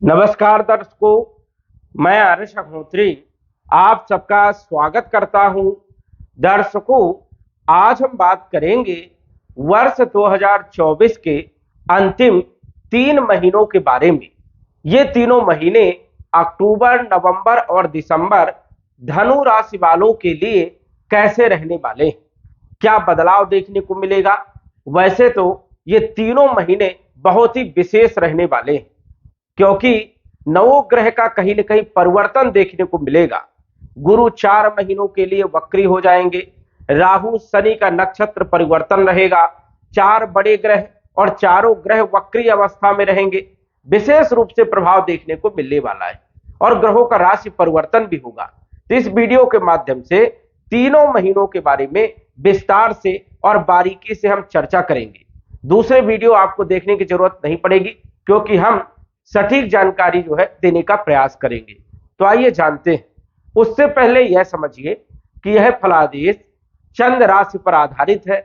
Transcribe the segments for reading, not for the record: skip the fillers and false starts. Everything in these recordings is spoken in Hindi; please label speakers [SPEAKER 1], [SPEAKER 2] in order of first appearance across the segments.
[SPEAKER 1] नमस्कार दर्शकों, मैं हर्ष अग्निहोत्री आप सबका स्वागत करता हूं। दर्शकों, आज हम बात करेंगे वर्ष 2024 के अंतिम 3 महीनों के बारे में। ये तीनों महीने अक्टूबर, नवंबर और दिसंबर धनु राशि वालों के लिए कैसे रहने वाले हैं, क्या बदलाव देखने को मिलेगा। वैसे तो ये तीनों महीने बहुत ही विशेष रहने वाले हैं, क्योंकि नवग्रह का कहीं न कहीं परिवर्तन देखने को मिलेगा। गुरु 4 महीनों के लिए वक्री हो जाएंगे, राहु शनि का नक्षत्र परिवर्तन रहेगा, 4 बड़े ग्रह और चारों ग्रह वक्री अवस्था में रहेंगे। विशेष रूप से प्रभाव देखने को मिलने वाला है और ग्रहों का राशि परिवर्तन भी होगा। तो इस वीडियो के माध्यम से तीनों महीनों के बारे में विस्तार से और बारीकी से हम चर्चा करेंगे। दूसरे वीडियो आपको देखने की जरूरत नहीं पड़ेगी, क्योंकि हम सटीक जानकारी जो है देने का प्रयास करेंगे। तो आइए जानते हैं। उससे पहले यह समझिए कि यह फलादेश चंद्र राशि पर आधारित है।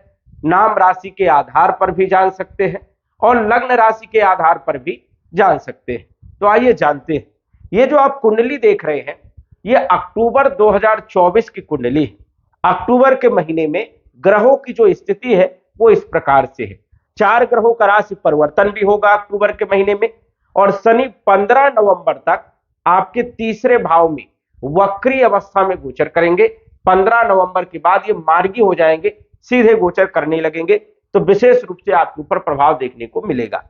[SPEAKER 1] नाम राशि के आधार पर भी जान सकते हैं और लग्न राशि के आधार पर भी जान सकते हैं। तो आइए जानते हैं। ये जो आप कुंडली देख रहे हैं, ये अक्टूबर 2024 की कुंडली है। अक्टूबर के महीने में ग्रहों की जो स्थिति है वो इस प्रकार से है। 4 ग्रहों का राशि परिवर्तन भी होगा अक्टूबर के महीने में, और शनि 15 नवंबर तक आपके तीसरे भाव में वक्री अवस्था में गोचर करेंगे। 15 नवंबर के बाद ये मार्गी हो जाएंगे, सीधे गोचर करने लगेंगे। तो विशेष रूप से आपके ऊपर प्रभाव देखने को मिलेगा।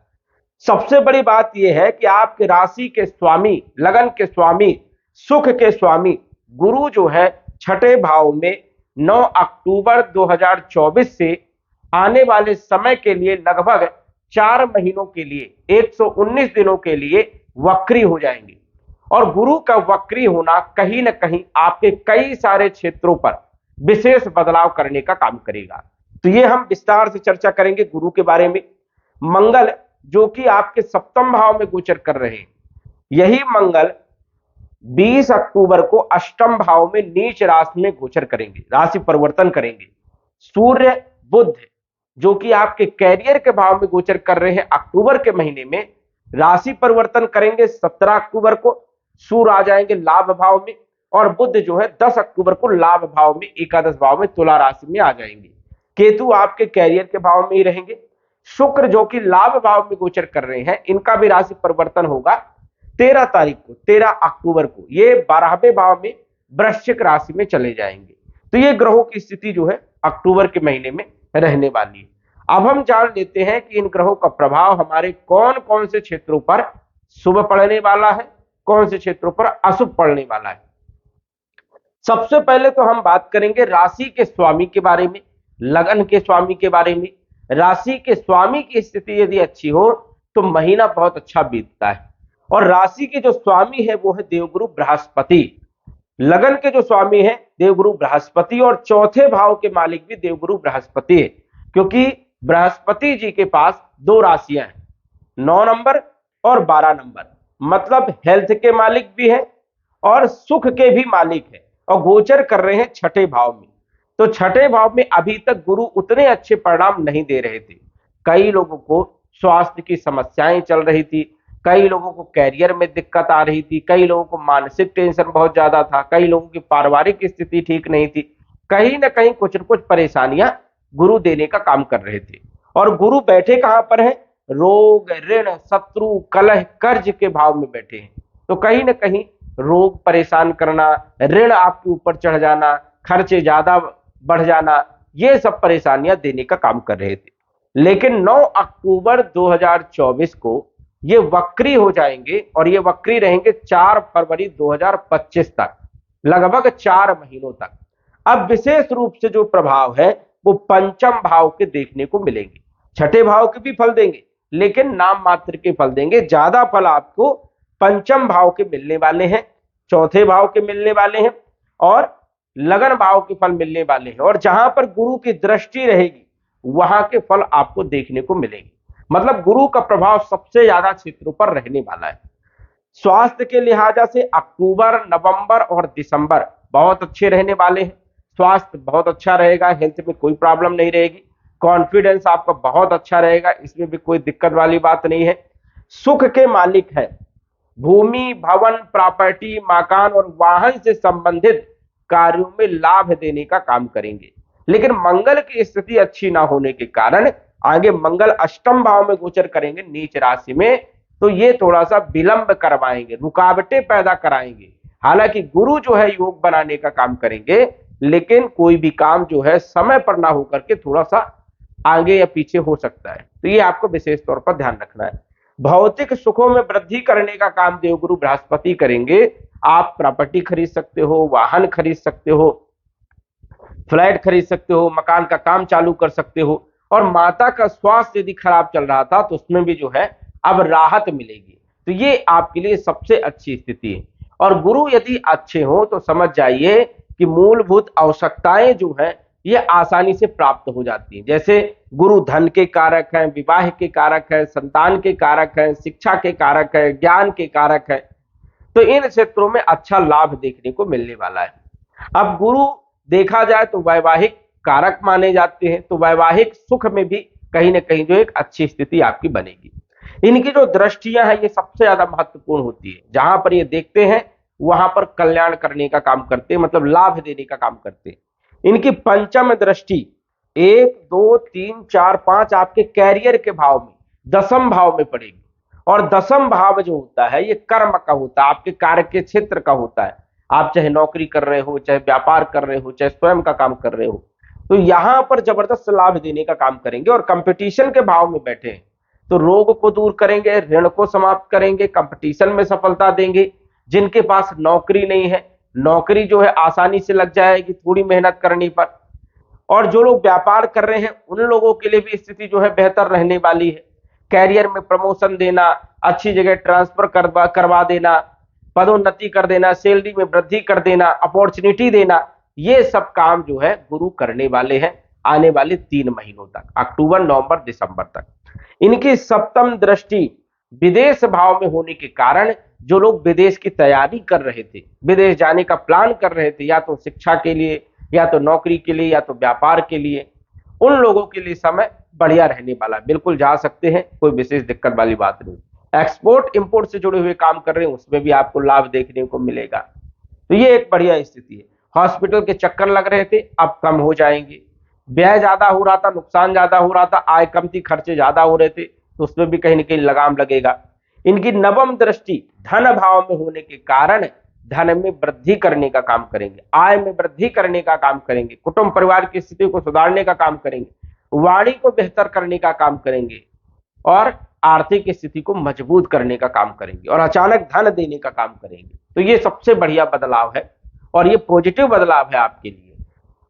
[SPEAKER 1] सबसे बड़ी बात यह है कि आपके राशि के स्वामी, लगन के स्वामी, सुख के स्वामी गुरु जो है छठे भाव में 9 अक्टूबर 2024 से आने वाले समय के लिए लगभग 4 महीनों के लिए 119 दिनों के लिए वक्री हो जाएंगे। और गुरु का वक्री होना कहीं ना कहीं आपके कई सारे क्षेत्रों पर विशेष बदलाव करने का काम करेगा। तो ये हम विस्तार से चर्चा करेंगे गुरु के बारे में। मंगल जो कि आपके सप्तम भाव में गोचर कर रहे हैं, यही मंगल 20 अक्टूबर को अष्टम भाव में नीच राशि में गोचर करेंगे, राशि परिवर्तन करेंगे। सूर्य बुध जो कि आपके कैरियर के भाव में गोचर कर रहे हैं, अक्टूबर के महीने में राशि परिवर्तन करेंगे। 17 अक्टूबर को सूर्य आ जाएंगे लाभ भाव में, और बुध जो है 10 अक्टूबर को लाभ भाव में, एकादश भाव में, तुला राशि में आ जाएंगे। केतु आपके कैरियर के भाव में ही रहेंगे। शुक्र जो कि लाभ भाव में गोचर कर रहे हैं, इनका भी राशि परिवर्तन होगा 13 तारीख को, 13 अक्टूबर को ये 12वें भाव में वृश्चिक राशि में चले जाएंगे। तो ये ग्रहों की स्थिति जो है अक्टूबर के महीने में रहने वाली है। अब हम जान लेते हैं कि इन ग्रहों का प्रभाव हमारे कौन कौन से क्षेत्रों पर शुभ पड़ने वाला है, कौन से क्षेत्रों पर अशुभ पड़ने वाला है। सबसे पहले तो हम बात करेंगे राशि के स्वामी के बारे में, लगन के स्वामी के बारे में। राशि के स्वामी की स्थिति यदि अच्छी हो तो महीना बहुत अच्छा बीतता है। और राशि के जो स्वामी है वो है देवगुरु बृहस्पति। लगन के जो स्वामी है देवगुरु बृहस्पति, और चौथे भाव के मालिक भी देवगुरु बृहस्पति है, क्योंकि बृहस्पति जी के पास 2 राशियां हैं, 9 नंबर और 12 नंबर। मतलब हेल्थ के मालिक भी है और सुख के भी मालिक है, और गोचर कर रहे हैं छठे भाव में। तो छठे भाव में अभी तक गुरु उतने अच्छे परिणाम नहीं दे रहे थे। कई लोगों को स्वास्थ्य की समस्याएं चल रही थी, कई लोगों को कैरियर में दिक्कत आ रही थी, कई लोगों को मानसिक टेंशन बहुत ज्यादा था, कई लोगों की पारिवारिक स्थिति ठीक नहीं थी। कहीं ना कहीं कुछ न कुछ परेशानियां गुरु देने का काम कर रहे थे। और गुरु बैठे कहां पर है? रोग, ऋण, शत्रु, कलह, कर्ज के भाव में बैठे हैं। तो कहीं ना कहीं रोग परेशान करना, ऋण आपके ऊपर चढ़ जाना, खर्चे ज्यादा बढ़ जाना, ये सब परेशानियां देने का काम कर रहे थे। लेकिन 9 अक्टूबर 2024 को ये वक्री हो जाएंगे, और ये वक्री रहेंगे 4 फरवरी 2025 तक, लगभग 4 महीनों तक। अब विशेष रूप से जो प्रभाव है वो पंचम भाव के देखने को मिलेंगे। छठे भाव के भी फल देंगे, लेकिन नाम मात्र के फल देंगे। ज्यादा फल आपको पंचम भाव के मिलने वाले हैं, चौथे भाव के मिलने वाले हैं, और लगन भाव के फल मिलने वाले हैं। और जहां पर गुरु की दृष्टि रहेगी वहां के फल आपको देखने को मिलेंगे। मतलब गुरु का प्रभाव सबसे ज्यादा क्षेत्रों पर रहने वाला है। स्वास्थ्य के लिहाजा से अक्टूबर, नवंबर और दिसंबर बहुत अच्छे रहने वाले हैं। स्वास्थ्य बहुत अच्छा रहेगा, हेल्थ में कोई प्रॉब्लम नहीं रहेगी। कॉन्फिडेंस आपका बहुत अच्छा रहेगा, इसमें भी कोई दिक्कत वाली बात नहीं है। सुख के मालिक है भूमि, भवन, प्रॉपर्टी, मकान और वाहन से संबंधित कार्यों में लाभ देने का काम करेंगे। लेकिन मंगल की स्थिति अच्छी ना होने के कारण आगे मंगल अष्टम भाव में गोचर करेंगे नीच राशि में, तो ये थोड़ा सा विलंब करवाएंगे, रुकावटें पैदा कराएंगे। हालांकि गुरु जो है योग बनाने का काम करेंगे, लेकिन कोई भी काम जो है समय पर ना होकर के थोड़ा सा आगे या पीछे हो सकता है, तो ये आपको विशेष तौर पर ध्यान रखना है। भौतिक सुखों में वृद्धि करने का काम देवगुरु बृहस्पति करेंगे। आप प्रॉपर्टी खरीद सकते हो, वाहन खरीद सकते हो, फ्लैट खरीद सकते हो, मकान का काम चालू कर सकते हो। और माता का स्वास्थ्य यदि खराब चल रहा था तो उसमें भी जो है अब राहत मिलेगी, तो ये आपके लिए सबसे अच्छी स्थिति है। और गुरु यदि अच्छे हो तो समझ जाइए कि मूलभूत आवश्यकताएं जो है ये आसानी से प्राप्त हो जाती हैं। जैसे गुरु धन के कारक हैं, विवाह के कारक है, संतान के कारक है, शिक्षा के कारक है, ज्ञान के कारक है, तो इन क्षेत्रों में अच्छा लाभ देखने को मिलने वाला है। अब गुरु देखा जाए तो वैवाहिक कारक माने जाते हैं, तो वैवाहिक सुख में भी कहीं ना कहीं जो एक अच्छी स्थिति आपकी बनेगी। इनकी जो दृष्टियां हैं ये सबसे ज्यादा महत्वपूर्ण होती है। जहां पर ये देखते हैं वहां पर कल्याण करने का काम करते हैं, मतलब लाभ देने का काम करते हैं। इनकी पंचम दृष्टि 1, 2, 3, 4, 5 आपके कैरियर के भाव में, दसम भाव में पड़ेगी। और दसम भाव जो होता है ये कर्म का होता है, आपके कार्य के क्षेत्र का होता है। आप चाहे नौकरी कर रहे हो, चाहे व्यापार कर रहे हो, चाहे स्वयं का काम कर रहे हो, तो यहां पर जबरदस्त लाभ देने का काम करेंगे। और कंपटीशन के भाव में बैठे हैं तो रोग को दूर करेंगे, ऋण को समाप्त करेंगे, कंपटीशन में सफलता देंगे। जिनके पास नौकरी नहीं है, नौकरी जो है आसानी से लग जाएगी थोड़ी मेहनत करने पर। और जो लोग व्यापार कर रहे हैं उन लोगों के लिए भी स्थिति जो है बेहतर रहने वाली है। कैरियर में प्रमोशन देना, अच्छी जगह ट्रांसफर करवा देना, पदोन्नति कर देना, सैलरी में वृद्धि कर देना, अपॉर्चुनिटी देना, ये सब काम जो है गुरु करने वाले हैं आने वाले 3 महीनों तक, अक्टूबर, नवंबर, दिसंबर तक। इनकी सप्तम दृष्टि विदेश भाव में होने के कारण जो लोग विदेश की तैयारी कर रहे थे, विदेश जाने का प्लान कर रहे थे, या तो शिक्षा के लिए, या तो नौकरी के लिए, या तो व्यापार के लिए, उन लोगों के लिए समय बढ़िया रहने वाला, बिल्कुल जा सकते हैं, कोई विशेष दिक्कत वाली बात नहीं। एक्सपोर्ट इंपोर्ट से जुड़े हुए काम कर रहे हैं उसमें भी आपको लाभ देखने को मिलेगा, तो ये एक बढ़िया स्थिति है। हॉस्पिटल के चक्कर लग रहे थे अब कम हो जाएंगे, व्यय ज्यादा हो रहा था, नुकसान ज्यादा हो रहा था, आय कम थी, खर्चे ज्यादा हो रहे थे, तो उसमें भी कहीं ना कहीं लगाम लगेगा। इनकी नवम दृष्टि धन भाव में होने के कारण धन में वृद्धि करने का काम करेंगे, आय में वृद्धि करने का काम करेंगे, कुटुंब परिवार की स्थिति को सुधारने का काम करेंगे, वाणी को बेहतर करने का काम करेंगे, और आर्थिक स्थिति को मजबूत करने का काम करेंगे, और अचानक धन देने का काम करेंगे। तो ये सबसे बढ़िया बदलाव है और ये पॉजिटिव बदलाव है आपके लिए।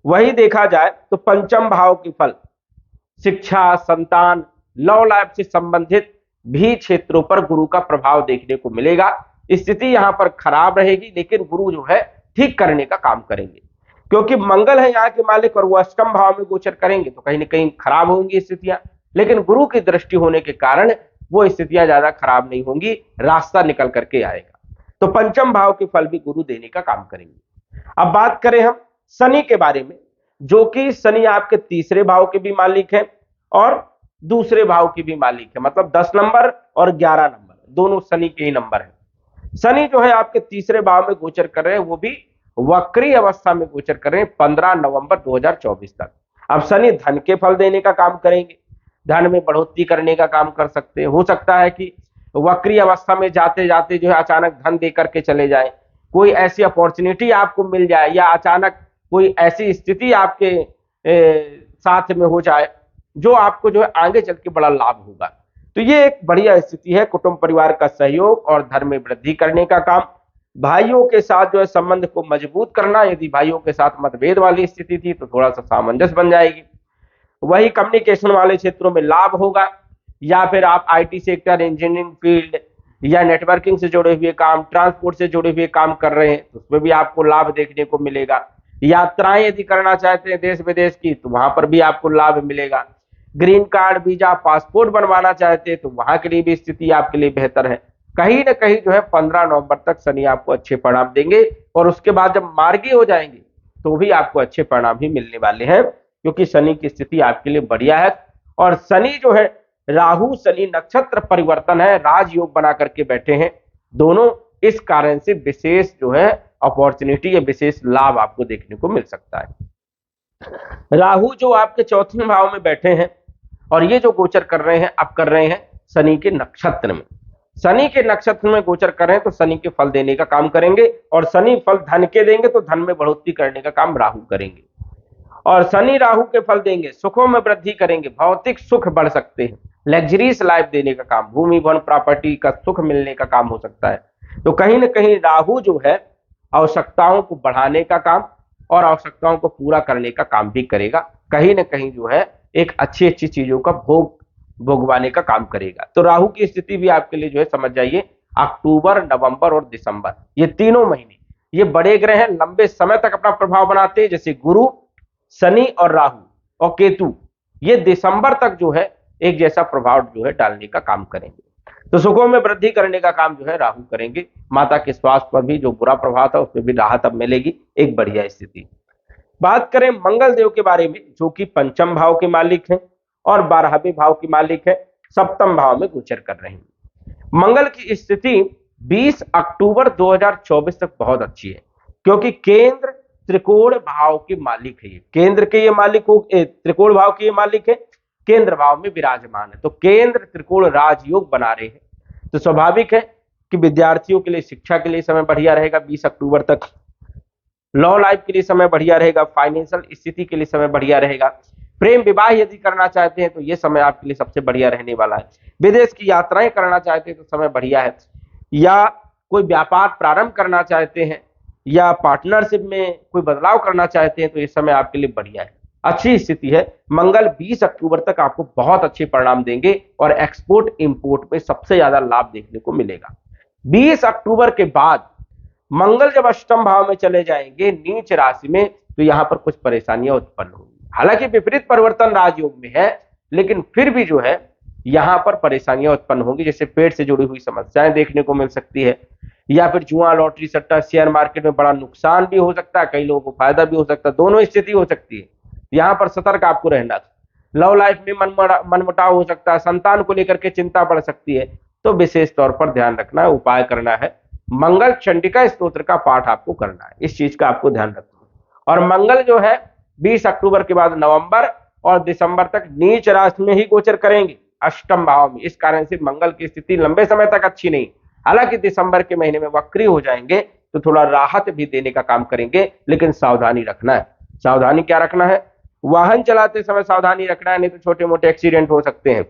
[SPEAKER 1] वही देखा जाए तो पंचम भाव की फल शिक्षा, संतान, लव लाइफ से संबंधित भी क्षेत्रों पर गुरु का प्रभाव देखने को मिलेगा। स्थिति यहां पर खराब रहेगी, लेकिन गुरु जो है ठीक करने का काम करेंगे, क्योंकि मंगल है यहाँ के मालिक और वो अष्टम भाव में गोचर करेंगे, तो कहीं ना कहीं खराब होंगी स्थितियां। लेकिन गुरु की दृष्टि होने के कारण वो स्थितियां ज्यादा खराब नहीं होंगी, रास्ता निकल करके आएगा। तो पंचम भाव के फल भी गुरु देने का काम करेंगे। अब बात करें हम शनि के बारे में, जो कि शनि आपके तीसरे भाव के भी मालिक है और दूसरे भाव की भी मालिक है, मतलब 10 नंबर और 11 नंबर दोनों शनि के ही नंबर है। शनि जो है आपके तीसरे भाव में गोचर कर रहे हैं, वो भी वक्री अवस्था में गोचर कर रहे हैं 15 नवंबर 2024 तक। अब शनि धन के फल देने का काम करेंगे, धन में बढ़ोतरी करने का काम कर सकते हैं। हो सकता है कि वक्री अवस्था में जाते जाते जो है अचानक धन दे करके चले जाए, कोई ऐसी अपॉर्चुनिटी आपको मिल जाए, या अचानक कोई ऐसी स्थिति आपके साथ में हो जाए जो आपको जो है आगे चल के बड़ा लाभ होगा। तो ये एक बढ़िया स्थिति है। कुटुंब परिवार का सहयोग और धर्म में वृद्धि करने का काम, भाइयों के साथ जो है संबंध को मजबूत करना, यदि भाइयों के साथ मतभेद वाली स्थिति थी तो थोड़ा सा सामंजस्य बन जाएगी। वही कम्युनिकेशन वाले क्षेत्रों में लाभ होगा, या फिर आप आईटी सेक्टर, इंजीनियरिंग फील्ड या नेटवर्किंग से जुड़े हुए काम, ट्रांसपोर्ट से जुड़े हुए काम कर रहे हैं तो उसमें भी आपको लाभ देखने को मिलेगा। यात्राएं यदि करना चाहते हैं देश विदेश की तो वहां पर भी आपको लाभ मिलेगा। ग्रीन कार्ड, वीजा, पासपोर्ट बनवाना चाहते हैं तो वहां के लिए भी स्थिति आपके लिए बेहतर है। कहीं ना कहीं जो है 15 नवंबर तक शनि आपको अच्छे परिणाम देंगे, और उसके बाद जब मार्गी हो जाएंगे तो भी आपको अच्छे परिणाम भी मिलने वाले हैं, क्योंकि शनि की स्थिति आपके लिए बढ़िया है। और शनि जो है राहु शनि नक्षत्र परिवर्तन है, राजयोग बना करके बैठे हैं, दोनों इस कारण से विशेष जो है अपॉर्चुनिटी या विशेष लाभ आपको देखने को मिल सकता है। राहु जो आपके चौथे भाव में बैठे हैं और ये जो गोचर कर रहे हैं, अब कर रहे हैं शनि के नक्षत्र में। शनि के नक्षत्र में गोचर कर रहे हैं तो शनि के फल देने का काम करेंगे, और शनि फल धन के देंगे तो धन में बढ़ोतरी करने का काम राहु करेंगे। और शनि राहु के फल देंगे, सुखों में वृद्धि करेंगे, भौतिक सुख बढ़ सकते हैं, लग्जरीज लाइफ देने का काम, भूमि वन प्रॉपर्टी का सुख मिलने का काम हो सकता है। तो कहीं ना कहीं राहु जो है आवश्यकताओं को बढ़ाने का काम और आवश्यकताओं को पूरा करने का काम भी करेगा। कहीं ना कहीं जो है एक अच्छी अच्छी चीजों का भोगवाने का काम करेगा। तो राहु की स्थिति भी आपके लिए जो है समझ जाइए, अक्टूबर, नवंबर और दिसंबर, ये तीनों महीने ये बड़े ग्रह हैं, लंबे समय तक अपना प्रभाव बनाते हैं। जैसे गुरु, शनि और राहु और केतु, ये दिसंबर तक जो है एक जैसा प्रभाव जो है डालने का काम करेंगे। तो सुखों में वृद्धि करने का काम जो है राहु करेंगे। माता के स्वास्थ्य पर भी जो बुरा प्रभाव था उसमें भी राहत अब मिलेगी, एक बढ़िया स्थिति। बात करें मंगल देव के बारे में, जो कि पंचम भाव के मालिक हैं और 12वें भाव के मालिक हैं, सप्तम भाव में गोचर कर रहे हैं। मंगल की स्थिति 20 अक्टूबर 2024 तक बहुत अच्छी है, क्योंकि केंद्र त्रिकोण भाव के मालिक है। केंद्र के ये मालिक हो, त्रिकोण भाव के ये मालिक है, केंद्र भाव में विराजमान है। तो केंद्र त्रिकोण राजयोग बना रहे हैं, तो स्वाभाविक है कि विद्यार्थियों के लिए, शिक्षा के लिए समय बढ़िया रहेगा 20 अक्टूबर तक। लॉ लाइफ के लिए समय बढ़िया रहेगा, फाइनेंशियल स्थिति के लिए समय बढ़िया रहेगा। प्रेम विवाह यदि करना चाहते हैं तो ये समय आपके लिए सबसे बढ़िया रहने वाला है। विदेश की यात्राएं करना चाहते हैं तो समय बढ़िया है, या कोई व्यापार प्रारंभ करना चाहते हैं या पार्टनरशिप में कोई बदलाव करना चाहते हैं तो ये समय आपके लिए बढ़िया है, अच्छी स्थिति है। मंगल 20 अक्टूबर तक आपको बहुत अच्छे परिणाम देंगे और एक्सपोर्ट इंपोर्ट में सबसे ज्यादा लाभ देखने को मिलेगा। 20 अक्टूबर के बाद मंगल जब अष्टम भाव में चले जाएंगे नीच राशि में, तो यहां पर कुछ परेशानियां उत्पन्न होंगी। हालांकि विपरीत परिवर्तन राजयोग में है, लेकिन फिर भी जो है यहां पर परेशानियां उत्पन्न होंगी। जैसे पेट से जुड़ी हुई समस्याएं देखने को मिल सकती है, या फिर जुआ, लॉटरी, सट्टा, शेयर मार्केट में बड़ा नुकसान भी हो सकता है, कई लोगों को फायदा भी हो सकता है, दोनों स्थिति हो सकती है। यहां पर सतर्क आपको रहना। लव लाइफ में मनमुटाव हो सकता है, संतान को लेकर के चिंता बढ़ सकती है, तो विशेष तौर पर ध्यान रखना है, उपाय करना है। मंगल चंडिका स्तोत्र का पाठ आपको करना है, इस चीज का आपको ध्यान रखना है। और मंगल जो है 20 अक्टूबर के बाद नवंबर और दिसंबर तक नीच राशि में ही गोचर करेंगे, अष्टम भाव में। इस कारण से मंगल की स्थिति लंबे समय तक अच्छी नहीं। हालांकि दिसंबर के महीने में वक्री हो जाएंगे तो थोड़ा राहत भी देने का काम करेंगे, लेकिन सावधानी रखना है। सावधानी क्या रखना है? वाहन चलाते समय सावधानी रखना है, नहीं तो छोटे मोटे एक्सीडेंट हो सकते हैं,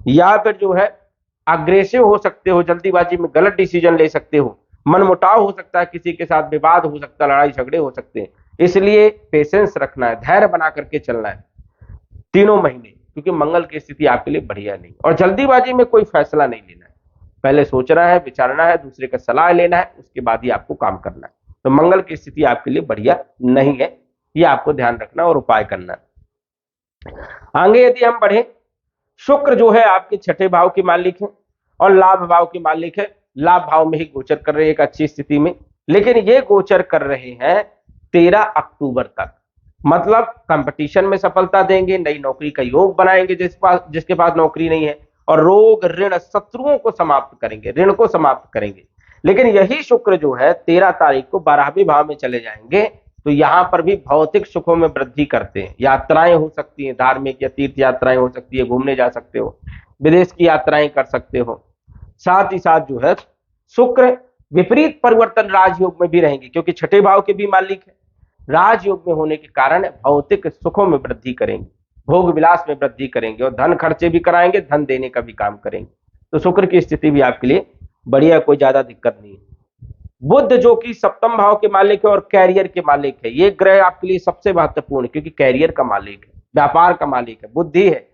[SPEAKER 1] या फिर जो है अग्रेसिव हो सकते हो, जल्दीबाजी में गलत डिसीजन ले सकते हो, मनमुटाव हो सकता है, किसी के साथ विवाद हो सकता है, लड़ाई झगड़े हो सकते हैं। इसलिए पेशेंस रखना है, धैर्य बना करके चलना है तीनों महीने, क्योंकि मंगल की स्थिति आपके लिए बढ़िया नहीं। और जल्दीबाजी में कोई फैसला नहीं लेना है, पहले सोचना है, विचारना है, दूसरे का सलाह लेना है, उसके बाद ही आपको काम करना है। तो मंगल की स्थिति आपके लिए बढ़िया नहीं है, ये आपको ध्यान रखना और उपाय करना है। आगे यदि हम बढ़े, शुक्र जो है आपके छठे भाव के मालिक है और लाभ भाव के मालिक है। लाभ भाव में ही गोचर कर रहे हैं एक अच्छी स्थिति में, लेकिन ये गोचर कर रहे हैं 13 अक्टूबर तक। मतलब कंपटीशन में सफलता देंगे, नई नौकरी का योग बनाएंगे जिसके पास नौकरी नहीं है, और रोग, ऋण, शत्रुओं को समाप्त करेंगे, ऋण को समाप्त करेंगे। लेकिन यही शुक्र जो है 13 तारीख को 12वें भाव में चले जाएंगे, तो यहां पर भी भौतिक सुखों में वृद्धि करते हैं। यात्राएं हो सकती हैं, धार्मिक या तीर्थ यात्राएं हो सकती है, घूमने जा सकते हो, विदेश की यात्राएं कर सकते हो। साथ ही साथ जो है शुक्र विपरीत परिवर्तन राजयोग में भी रहेंगे, क्योंकि छठे भाव के भी मालिक है। राजयोग में होने के कारण भौतिक सुखों में वृद्धि करेंगे, भोग विलास में वृद्धि करेंगे, और धन खर्चे भी कराएंगे, धन देने का भी काम करेंगे। तो शुक्र की स्थिति भी आपके लिए बढ़िया, कोई ज्यादा दिक्कत नहीं है। बुध जो कि सप्तम भाव के मालिक है और कैरियर के मालिक है, ये ग्रह आपके लिए सबसे महत्वपूर्ण है, क्योंकि कैरियर का मालिक है, व्यापार का मालिक है, बुद्धि है।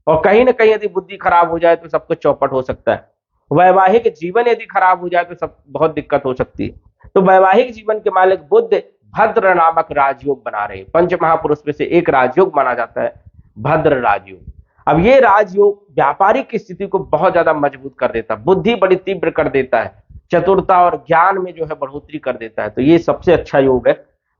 [SPEAKER 1] और कहीं ना कहीं यदि बुद्धि खराब हो जाए तो सब कुछ चौपट हो सकता है। वैवाहिक जीवन यदि खराब हो जाए तो सब बहुत दिक्कत हो सकती है। तो वैवाहिक जीवन के मालिक बुध भद्र नामक राजयोग बना रहे हैं। पंच महापुरुष में से एक राजयोग माना जाता है भद्र राजयोग। अब ये राजयोग व्यापारिक स्थिति को बहुत ज्यादा मजबूत कर देता है, बुद्धि बड़ी तीव्र कर देता है, चतुरता और ज्ञान में जो है बढ़ोतरी कर देता है। तो ये सबसे अच्छा योग है,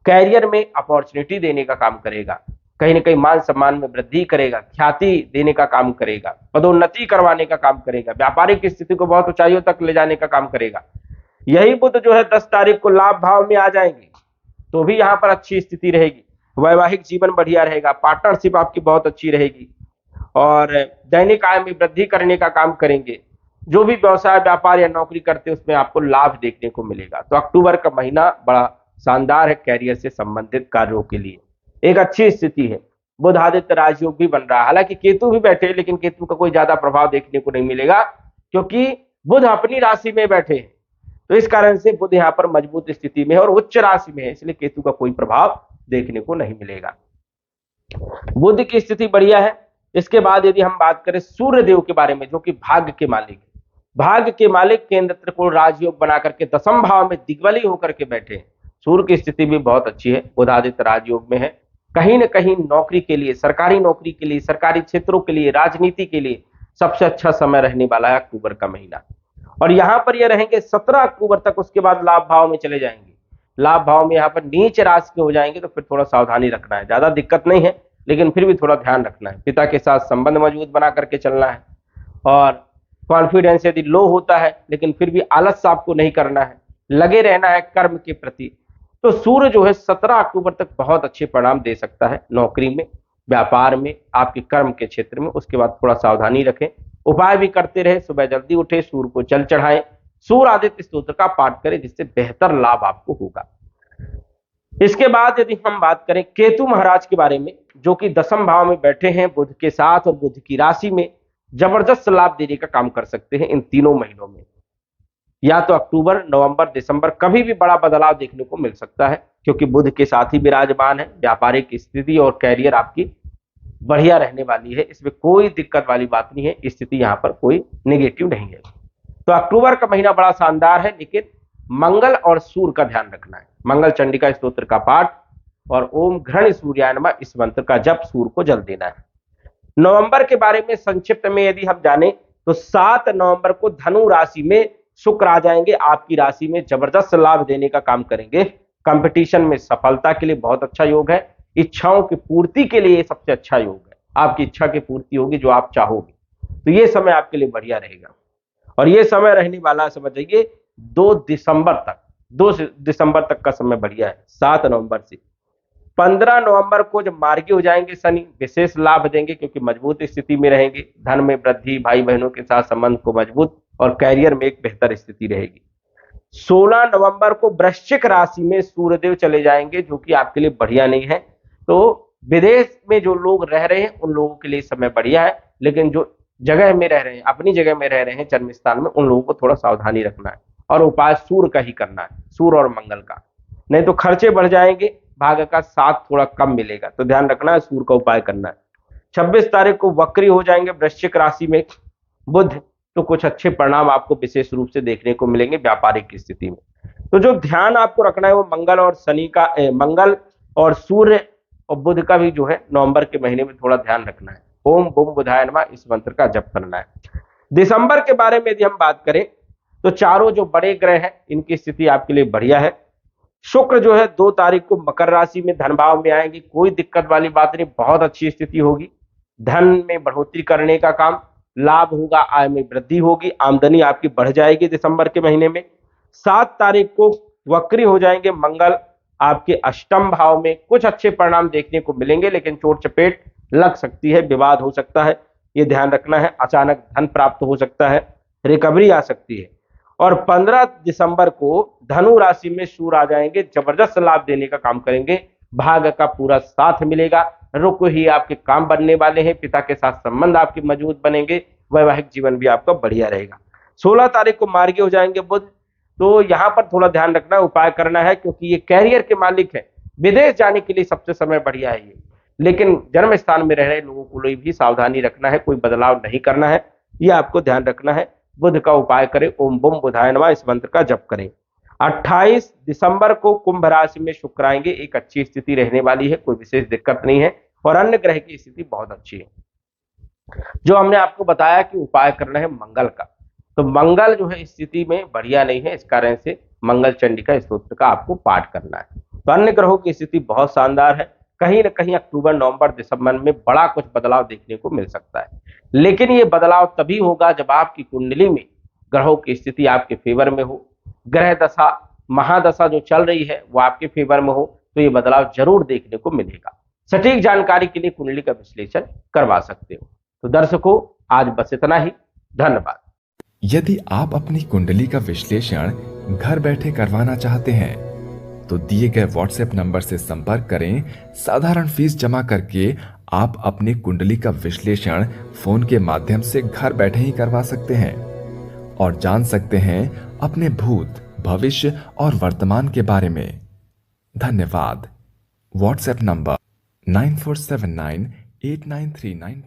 [SPEAKER 1] कैरियर में अपॉर्चुनिटी देने का काम करेगा। कहीं ना कहीं मान सम्मान में वृद्धि करेगा, ख्याति देने का काम करेगा, पदोन्नति करवाने का काम करेगा, व्यापारिक स्थिति को बहुत ऊंचाइयों तक ले जाने का काम करेगा। यही बुध जो है 10 तारीख को लाभ भाव में आ जाएंगे, तो भी यहाँ पर अच्छी स्थिति रहेगी। वैवाहिक जीवन बढ़िया रहेगा, पार्टनरशिप आपकी बहुत अच्छी रहेगी और दैनिक आय में वृद्धि करने का काम करेंगे। जो भी व्यवसाय व्यापार या नौकरी करते हैं उसमें आपको लाभ देखने को मिलेगा। तो अक्टूबर का महीना बड़ा शानदार है कैरियर से संबंधित कार्यों के लिए, एक अच्छी स्थिति है। बुध आदित्य राजयोग भी बन रहा है, हालांकि केतु भी बैठे, लेकिन केतु का कोई ज्यादा प्रभाव देखने को नहीं मिलेगा क्योंकि बुध अपनी राशि में बैठे हैं। तो इस कारण से बुध यहाँ पर मजबूत स्थिति में है और उच्च राशि में है, इसलिए केतु का कोई प्रभाव देखने को नहीं मिलेगा। बुध की स्थिति बढ़िया है। इसके बाद यदि हम बात करें सूर्य देव के बारे में, जो कि भाग्य के मालिक, भाग्य के मालिक केंद्र त्रिकोण राजयोग बना करके दसम भाव में दिग्बली होकर के बैठे हैं। सूर्य की स्थिति भी बहुत अच्छी है, बुध आदित्य राजयोग में है। कहीं ना कहीं नौकरी के लिए, सरकारी नौकरी के लिए, सरकारी क्षेत्रों के लिए, राजनीति के लिए सबसे अच्छा समय रहने वाला है अक्टूबर का महीना। और यहाँ पर ये रहेंगे 17 अक्टूबर तक, उसके बाद लाभ भाव में चले जाएंगे। लाभ भाव में यहाँ पर नीच राशि के हो जाएंगे, तो फिर थोड़ा सावधानी रखना है। ज्यादा दिक्कत नहीं है, लेकिन फिर भी थोड़ा ध्यान रखना है। पिता के साथ संबंध मजबूत बना करके चलना है और कॉन्फिडेंस यदि लो होता है, लेकिन फिर भी आलस आपको नहीं करना है, लगे रहना है कर्म के प्रति। तो सूर्य जो है 17 अक्टूबर तक बहुत अच्छे परिणाम दे सकता है नौकरी में, व्यापार में, आपके कर्म के क्षेत्र में। उसके बाद थोड़ा सावधानी रखें, उपाय भी करते रहे, सुबह जल्दी उठे, सूर्य को जल चढ़ाएं, सूर्य आदित्य स्तोत्र का पाठ करें, जिससे बेहतर लाभ आपको होगा। इसके बाद यदि हम बात करें केतु महाराज के बारे में, जो कि दसम भाव में बैठे हैं बुध के साथ और बुध की राशि में, जबरदस्त लाभ देने का काम कर सकते हैं इन तीनों महीनों में। या तो अक्टूबर, नवंबर, दिसंबर, कभी भी बड़ा बदलाव देखने को मिल सकता है क्योंकि बुध के साथ ही विराजमान है। व्यापारिक स्थिति और कैरियर आपकी बढ़िया रहने वाली है, इसमें कोई दिक्कत वाली बात नहीं है, स्थिति यहाँ पर कोई नेगेटिव नहीं है। तो अक्टूबर का महीना बड़ा शानदार है, लेकिन मंगल और सूर्य का ध्यान रखना है। मंगल चंडिका स्तोत्र का पाठ और ओम घृण सूर्याय नमः इस मंत्र का जप सूर्य को जल देना है। नवंबर के बारे में संक्षिप्त में यदि हम जाने तो 7 नवंबर को धनु राशि में शुक्र आ जाएंगे, आपकी राशि में जबरदस्त लाभ देने का काम करेंगे। कंपटीशन में सफलता के लिए बहुत अच्छा योग है, इच्छाओं की पूर्ति के लिए सबसे अच्छा योग है। आपकी इच्छा की पूर्ति होगी जो आप चाहोगे, तो ये समय आपके लिए बढ़िया रहेगा। और ये समय रहने वाला समझ जाइए 2 दिसंबर तक, 2 दिसंबर तक का समय बढ़िया है। 7 नवंबर से 15 नवंबर को जब मार्गी हो जाएंगे शनि, विशेष लाभ देंगे क्योंकि मजबूत स्थिति में रहेंगे, धन में वृद्धि, भाई बहनों के साथ संबंध को मजबूत और कैरियर में एक बेहतर स्थिति रहेगी। 16 नवंबर को वृश्चिक राशि में सूर्यदेव चले जाएंगे, जो कि आपके लिए बढ़िया नहीं है। तो विदेश में जो लोग रह रहे हैं उन लोगों के लिए समय बढ़िया है, लेकिन जो जगह में रह रहे हैं, अपनी जगह में रह रहे हैं जन्म स्थान में, उन लोगों को थोड़ा सावधानी रखना है और उपाय सूर्य का ही करना है, सूर्य और मंगल का, नहीं तो खर्चे बढ़ जाएंगे, भाग्य का साथ थोड़ा कम मिलेगा। तो ध्यान रखना है, सूर्य का उपाय करना है। 26 तारीख को वक्री हो जाएंगे वृश्चिक राशि में बुध, तो कुछ अच्छे परिणाम आपको विशेष रूप से देखने को मिलेंगे व्यापारिक स्थिति में। तो जो ध्यान आपको रखना है वो मंगल और शनि का, मंगल और सूर्य और बुध का भी जो है नवंबर के महीने में थोड़ा ध्यान रखना है। ओम बुम बुधाय नमः इस मंत्र का जप करना है। दिसंबर के बारे में यदि हम बात करें तो चारों जो बड़े ग्रह हैं इनकी स्थिति आपके लिए बढ़िया है। शुक्र जो है 2 तारीख को मकर राशि में धन भाव में आएंगे, कोई दिक्कत वाली बात नहीं, बहुत अच्छी स्थिति होगी। धन में बढ़ोतरी करने का काम, लाभ होगा, आय में वृद्धि होगी, आमदनी आपकी बढ़ जाएगी दिसंबर के महीने में। 7 तारीख को वक्री हो जाएंगे मंगल आपके अष्टम भाव में, कुछ अच्छे परिणाम देखने को मिलेंगे, लेकिन चोट चपेट लग सकती है, विवाद हो सकता है, ये ध्यान रखना है। अचानक धन प्राप्त हो सकता है, रिकवरी आ सकती है। और 15 दिसंबर को धनु राशि में सूर्य आ जाएंगे, जबरदस्त लाभ देने का काम करेंगे, भाग्य का पूरा साथ मिलेगा, रुक ही आपके काम बनने वाले हैं, पिता के साथ संबंध आपके मजबूत बनेंगे, वैवाहिक जीवन भी आपका बढ़िया रहेगा। 16 तारीख को मार्गी हो जाएंगे बुध, तो यहाँ पर थोड़ा ध्यान रखना, उपाय करना है क्योंकि ये कैरियर के मालिक है, विदेश जाने के लिए सबसे समय बढ़िया है ये, लेकिन जन्म स्थान में रह रहे लोगों को भी सावधानी रखना है, कोई बदलाव नहीं करना है, ये आपको ध्यान रखना है। बुध का उपाय करें, ओम बुम बुधाय नमः इस मंत्र का जप करें। 28 दिसंबर को कुंभ राशि में शुक्र आएंगे, एक अच्छी स्थिति रहने वाली है, कोई विशेष दिक्कत नहीं है और अन्य ग्रह की स्थिति बहुत अच्छी है। जो हमने आपको बताया कि उपाय करना है मंगल का, तो मंगल जो है स्थिति में बढ़िया नहीं है, इस कारण से मंगल चंडिका स्तोत्र का आपको पाठ करना है। तो अन्य ग्रहों की स्थिति बहुत शानदार है, कहीं ना कहीं अक्टूबर नवंबर दिसंबर में बड़ा कुछ बदलाव देखने को मिल सकता है। लेकिन ये बदलाव तभी होगा जब आपकी कुंडली में ग्रहों की स्थिति आपके फेवर में हो, ग्रह दशा महादशा जो चल रही है वो आपके फेवर में हो, तो ये बदलाव जरूर देखने को मिलेगा। सटीक जानकारी के लिए कुंडली का विश्लेषण करवा सकते हो। तो दर्शकों, आज बस इतना ही। धन्यवाद।
[SPEAKER 2] यदि आप अपनी कुंडली का विश्लेषण घर बैठे करवाना चाहते हैं तो दिए गए व्हाट्सएप नंबर से संपर्क करें। साधारण फीस जमा करके आप अपनी कुंडली का विश्लेषण फोन के माध्यम से घर बैठे ही करवा सकते हैं और जान सकते हैं अपने भूत, भविष्य और वर्तमान के बारे में। धन्यवाद। WhatsApp number 94798939